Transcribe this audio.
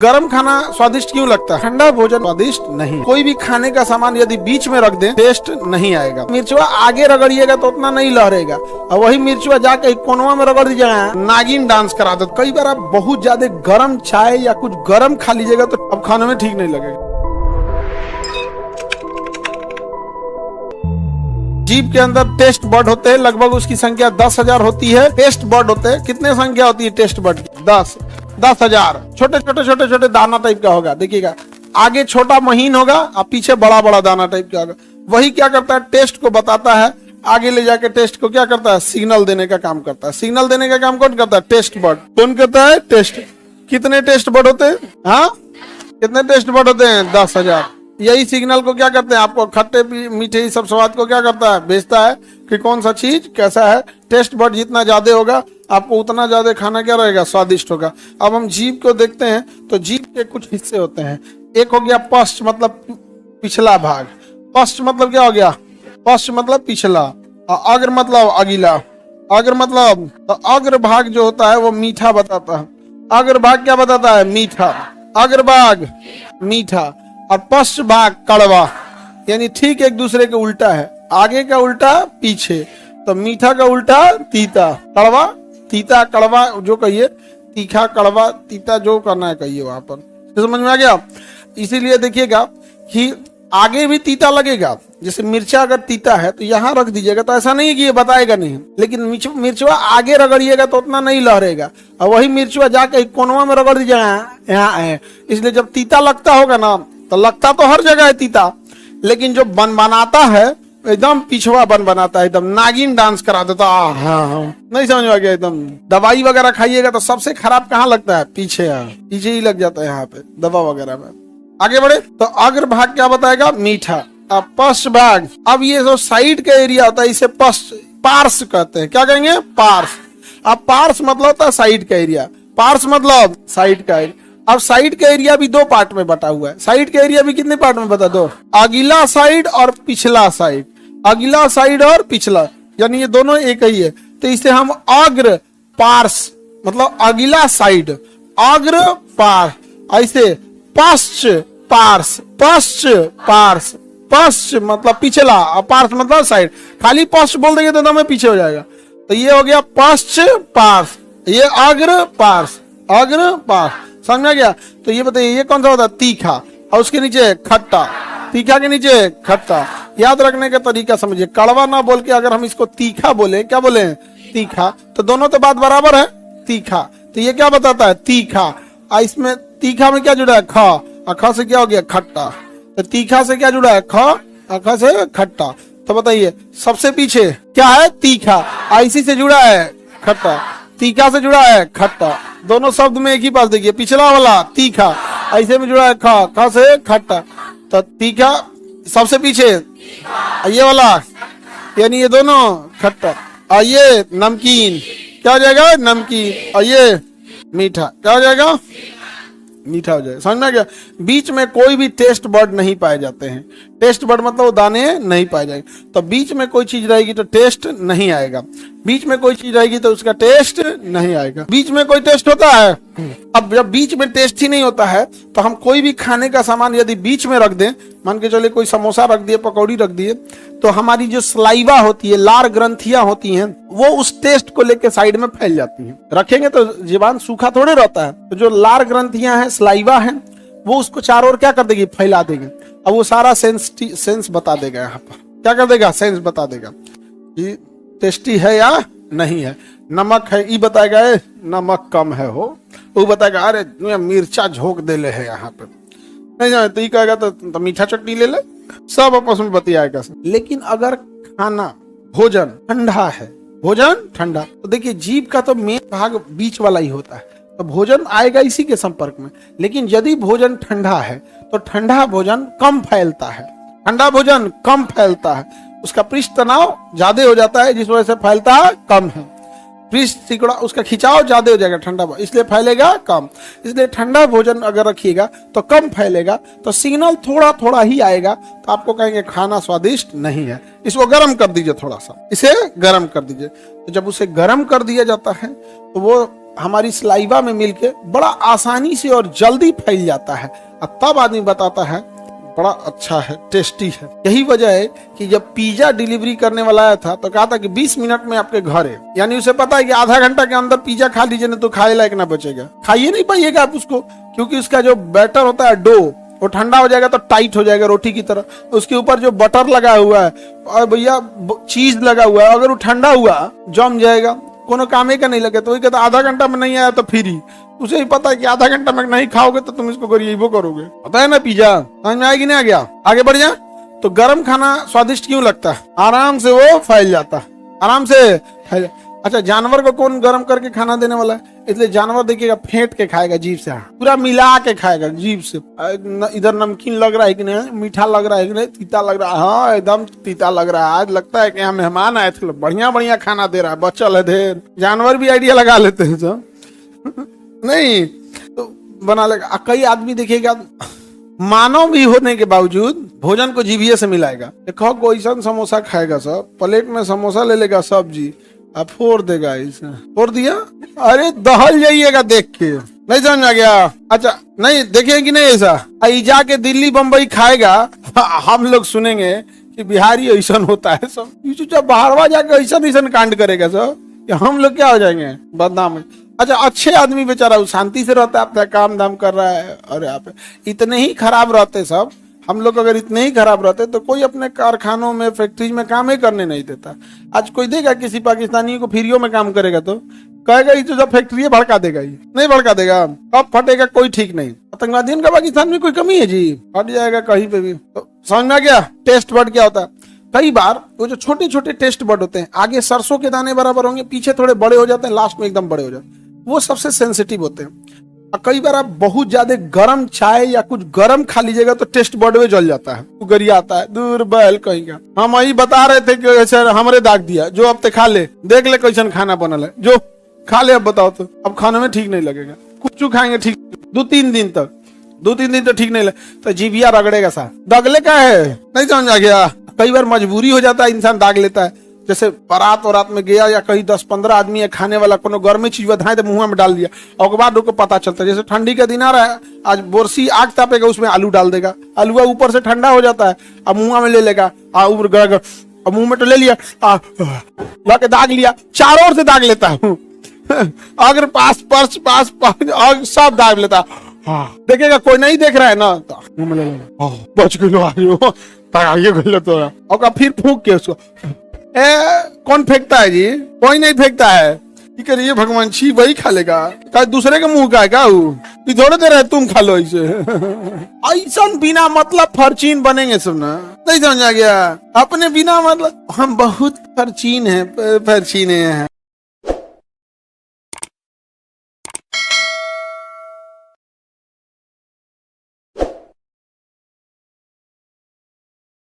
गरम खाना स्वादिष्ट क्यों लगता है? ठंडा भोजन स्वादिष्ट नहीं। कोई भी खाने का सामान यदि बीच में रख दें टेस्ट नहीं आएगा। मिर्चवा आगे रगड़िएगा तो उतना नहीं लहरेगा, और वही मिर्चवा जाके कोनवा में रगड़ दीजिएगा, नागिन डांस करा दो। कई बार आप बहुत ज्यादा गर्म चाय या कुछ गर्म खा लीजिएगा तो अब खाने में ठीक नहीं लगेगा। जीभ के अंदर टेस्ट बर्ड होते हैं, लगभग उसकी संख्या 10,000 होती है। टेस्ट बर्ड होते हैं, कितने संख्या होती है टेस्ट बर्ड की? 10,000। छोटे छोटे दाना टाइप का होगा, देखिएगा आगे छोटा महीन होगा और पीछे बड़ा बड़ा दाना टाइप का होगा। वही क्या करता है, टेस्ट को बताता है, आगे ले जाके टेस्ट को क्या करता है, सिग्नल देने का काम करता है। सिग्नल देने का काम कौन करता है? Taste bud. कौन करता है? टेस्ट। कितने टेस्ट बर्ड होते हैं? हाँ, कितने टेस्ट बर्ड होते हैं? 10,000। यही सिग्नल को क्या करते हैं, आपको खट्टे मीठे सब स्वाद को क्या करता है, भेजता है कि कौन सा चीज कैसा है। टेस्ट बर्ड जितना ज्यादा होगा आपको उतना ज्यादा खाना क्या रहेगा, स्वादिष्ट होगा। अब हम जीभ को देखते हैं तो जीभ के कुछ हिस्से होते हैं। एक हो गया पश्च, मतलब पिछला भाग। पश्च मतलब क्या हो गया? पश्च मतलब पिछला, और अग्र मतलब अगिला। अग्र मतलब तो अग्र भाग जो होता है वो मीठा बताता है। अग्र भाग क्या बताता है? मीठा। अग्र भाग मीठा और पश्च भाग कड़वा, यानी ठीक एक दूसरे के उल्टा है। आगे का उल्टा पीछे, तो मीठा का उल्टा तीता, कड़वा तीता कड़वा जो कहिए, तीखा कड़वा तीता जो करना है कहिए वहां पर। समझ में आ गया? इसीलिए देखिएगा कि आगे भी तीता लगेगा। जैसे मिर्चा अगर तीता है तो यहाँ रख दीजिएगा तो ऐसा नहीं है कि ये बताएगा नहीं, लेकिन मिर्चवा आगे रगड़िएगा तो उतना नहीं लहरेगा, और वही मिर्चवा जाके कोनवा में रगड़ दीजिएगा, यहाँ है। इसलिए जब तीता लगता होगा ना, तो लगता तो हर जगह है तीता, लेकिन जो बन बनाता है एकदम पिछवा बन बनाता है, एकदम नागिन डांस करा देता। हाँ, नहीं समझ में आ गया? एकदम दवाई वगैरह खाइएगा तो सबसे खराब कहाँ लगता है? पीछे। पीछे ही लग जाता है यहाँ पे दवा वगैरह में। आगे बढ़े तो अग्र भाग क्या बताएगा? मीठा। अब पश्च भाग, अब ये जो साइड का एरिया होता है इसे पश्च पार्श कहते हैं। क्या कहेंगे? पार्श। अब पार्श मतलब होता है साइड का एरिया, पार्श मतलब साइड का एरिया। अब साइड का एरिया भी दो पार्ट में बटा हुआ है। साइड का एरिया भी कितने पार्ट में बता दो? अगला साइड और पिछला साइड। अगला साइड और पिछला, यानी ये दोनों एक ही है। तो इसे हम अग्र पार्श मतलब अगला साइड, अग्र पार्श। ऐसे पश्च पार्श, पश्च पार्श। पश्च मतलब पिछला और पार्श मतलब साइड। खाली पश्च बोल देंगे तो हमें पीछे हो जाएगा। तो ये हो गया पश्च पार्श, ये अग्र पार्श, अग्र पार्श। समझ में गया? तो ये बताइए ये कौन सा होता है? तीखा, और उसके नीचे खट्टा। तीखा के नीचे खट्टा। याद रखने का तरीका समझिए, कड़वा ना बोल के अगर हम इसको तीखा बोले, क्या बोले? तीखा, तो दोनों तो बात बराबर है, तीखा। तो ये क्या बताता है? तीखा। इसमें तीखा में क्या जुड़ा है? ख, और ख से क्या हो गया? खट्टा। तो तीखा से क्या जुड़ा है? ख, और ख से खट्टा। तो बताइए सबसे पीछे क्या है? तीखा। इसी से जुड़ा है खट्टा, तीखा से जुड़ा है खट्टा। दोनों शब्द में एक ही पास देखिए, पिछला वाला तीखा, ऐसे में जुड़ा है ख, ख से खट्टा। तो तीखा सबसे पीछे, ये वाला यानी ये दोनों खट्टा, और ये नमकीन क्या हो जाएगा? नमकीन। और ये मीठा क्या हो जाएगा? मीठा हो जाएगा। समझ में आ गया? बीच में कोई भी टेस्ट बर्ड नहीं पाए जाते हैं। टेस्ट बर्ड मतलब वो दाने नहीं पाए जाएंगे। तो बीच में कोई चीज रहेगी तो टेस्ट नहीं आएगा, बीच में कोई चीज रहेगी तो उसका टेस्ट नहीं आएगा। बीच में कोई टेस्ट होता है? अब जब बीच में टेस्ट ही नहीं होता है तो हम कोई भी खाने का सामान यदि बीच में रख दें, मान के चलिए कोई समोसा रख दिए, पकौड़ी रख दिए, तो हमारी जो सलाइवा होती है, लार ग्रंथियां होती हैं, वो उस टेस्ट को लेके साइड में फैल जाती हैं। रखेंगे तो जीवान सूखा थोड़े रहता है, तो जो लार ग्रंथियां हैं, सलाइवा है, वो उसको चारों ओर क्या कर देगी? फैला देंगे। अब वो सारा सेंस बता देगा, यहाँ पर क्या कर देगा? सेंस बता देगा कि टेस्टी है या नहीं है। नमक है, ई बताएगा नमक कम है, हो वो बताएगा अरे मिर्चा झोंक दे ले है यहाँ पे, नहीं जाए तो ये कहेगा तो मीठा चटनी ले ले। सब आपस में बतियाएगा। लेकिन अगर खाना भोजन ठंडा है, भोजन ठंडा, तो देखिए जीभ का तो मेन भाग बीच वाला ही होता है, तो भोजन आएगा इसी के संपर्क में। लेकिन यदि भोजन ठंडा है तो ठंडा भोजन कम फैलता है, ठंडा भोजन कम फैलता है, उसका पृष्ठ तनाव ज्यादा हो जाता है, जिस वजह से फैलता कम है। पृष्ठ सिकुड़ा, उसका खिंचाव ज्यादा हो जाएगा ठंडा, इसलिए फैलेगा कम। इसलिए ठंडा भोजन अगर रखिएगा तो कम फैलेगा, तो सिग्नल थोड़ा थोड़ा ही आएगा, तो आपको कहेंगे खाना स्वादिष्ट नहीं है। इसको गर्म कर दीजिए, थोड़ा सा इसे गर्म कर दीजिए। तो जब उसे गर्म कर दिया जाता है तो वो हमारी सलाइवा में मिलके बड़ा आसानी से और जल्दी फैल जाता है, और तब आदमी बताता है बड़ा अच्छा है, टेस्टी है। यही वजह है कि जब पिज्जा डिलीवरी करने वाला आया था तो कहा था कि 20 मिनट में आपके घर है, यानी उसे पता है कि आधा घंटा के अंदर पिज्जा खा लीजिए, नहीं तो खाए लायक ना बचेगा, खाइए नहीं पाइएगा आप उसको, क्योंकि उसका जो बैटर होता है डो वो ठंडा हो जाएगा तो टाइट हो जाएगा रोटी की तरह। उसके ऊपर जो बटर लगा हुआ है और भैया चीज लगा हुआ है, अगर वो ठंडा हुआ जम जाएगा, कोनो कामे का नहीं लगे। तो वही कहता आधा घंटा में नहीं आया तो फिर ही, उसे ही पता है कि आधा घंटा में नहीं खाओगे तो तुम इसको गरीबो करोगे। पता है ना पिज्जा, समझ में आएगी नहीं? आ गया, आगे बढ़ जा। तो गर्म खाना स्वादिष्ट क्यों लगता है? आराम से वो फैल जाता है, आराम से फैल। अच्छा, जानवर को कौन गर्म करके खाना देने वाला है? इसलिए जानवर देखिएगा फेंट के खाएगा, जीभ से पूरा मिला के खाएगा जीभ से। इधर नमकीन लग रहा है कि नहीं, मीठा लग रहा है कि नहीं, तीता लग रहा है, हाँ एकदम तीता लग रहा है, आज लगता है कि यहाँ मेहमान आए थे, बढ़िया बढ़िया खाना दे रहा है, बचल है ढेर। जानवर भी आइडिया लगा लेते हैं सब नहीं तो बना लेगा। कई आदमी देखिएगा मानव भी होने के बावजूद भोजन को जीभिये से मिलाएगा। देखो कोई समोसा खाएगा, सब प्लेट में समोसा ले लेगा, सब्जी अब फोड़ देगा, इसे फोड़ दिया, अरे दहल जाइएगा देख के, नहीं समझ आ गया? अच्छा नहीं देखें कि नहीं ऐसा, आई जाके दिल्ली बम्बई खाएगा, हम लोग सुनेंगे कि बिहारी ऐसा होता है सब, जब बाहरवा जाके ऐसा कांड करेगा सब, हम लोग क्या हो जाएंगे? बदनाम। अच्छा, अच्छे आदमी बेचारा शांति से रहता है, अपना काम धाम कर रहा है, और आप इतने ही खराब रहते सब, हम लोग अगर इतने ही खराब रहते तो कोई अपने कारखानों में फैक्ट्री में काम ही करने नहीं देता। आज कोई देगा किसी पाकिस्तानी को फ्रीओ में काम करेगा तो कहेगा ये तो जब फैक्ट्री भड़का देगा, ये नहीं भड़का देगा, अब फटेगा कोई ठीक नहीं। आतंकवादियों का पाकिस्तान में कोई कमी है जी? फट जाएगा कहीं पे भी। तो समझ में आ गया टेस्ट बर्ड क्या होता है? कई बार वो जो छोटे छोटे टेस्ट बर्ड होते हैं, आगे सरसों के दाने बराबर होंगे, पीछे थोड़े बड़े हो जाते हैं, लास्ट में एकदम बड़े हो जाते हैं, वो सबसे सेंसिटिव होते हैं। कई बार आप बहुत ज्यादा गर्म चाय या कुछ गर्म खा लीजिएगा तो टेस्ट बर्ड में जल जाता है, गरिया आता है, दूर बैल कहीं का। हम वही बता रहे थे कि ऐसे हमरे दाग दिया, जो अब तक खा ले, देख ले कैसन खाना बनल है, जो खा ले अब बताओ तो। अब खाने में ठीक नहीं लगेगा, कुछ खाएंगे ठीक 2-3 दिन तक, 2-3 दिन तो ठीक नहीं लगे तो जीभिया रगड़ेगा सा, दगले का है, नहीं समझ आ गया? कई बार मजबूरी हो जाता है, इंसान दाग लेता है, जैसे बारात और रात में गया या कहीं 10-15 आदमी है खाने वाला, कोनो गर्मी चीज धाए तो मुंह में डाल दिया, और बाद उनको पता चलता है। जैसे ठंडी का दिन आ रहा है, आज बोरसी आग तापेगा, उसमें आलू डाल देगा, आलूआ ऊपर से ठंडा हो जाता है, अब मुंह में ले लेगा, मुंह में तो ले लिया, लाके दाग लिया, चारों ओर से दाग लेता हूँ अगर पास और सब दाग लेता, देखेगा कोई नहीं देख रहा है ना, मुंह में ले लेगा, बच गए तो, और फिर फूंक के उसको कौन फेंकता है जी? कोई नहीं फेंकता है। करिए भगवान छी वही खा लेगा, दूसरे के मुंह का है क्या? थोड़े देर है तुम खा लो ऐसे ऐसा बिना मतलब फर्चीन बनेंगे सब ना, नहीं समझ आ गया? अपने बिना मतलब हम बहुत फर्चीन है, फर्चीने हैं।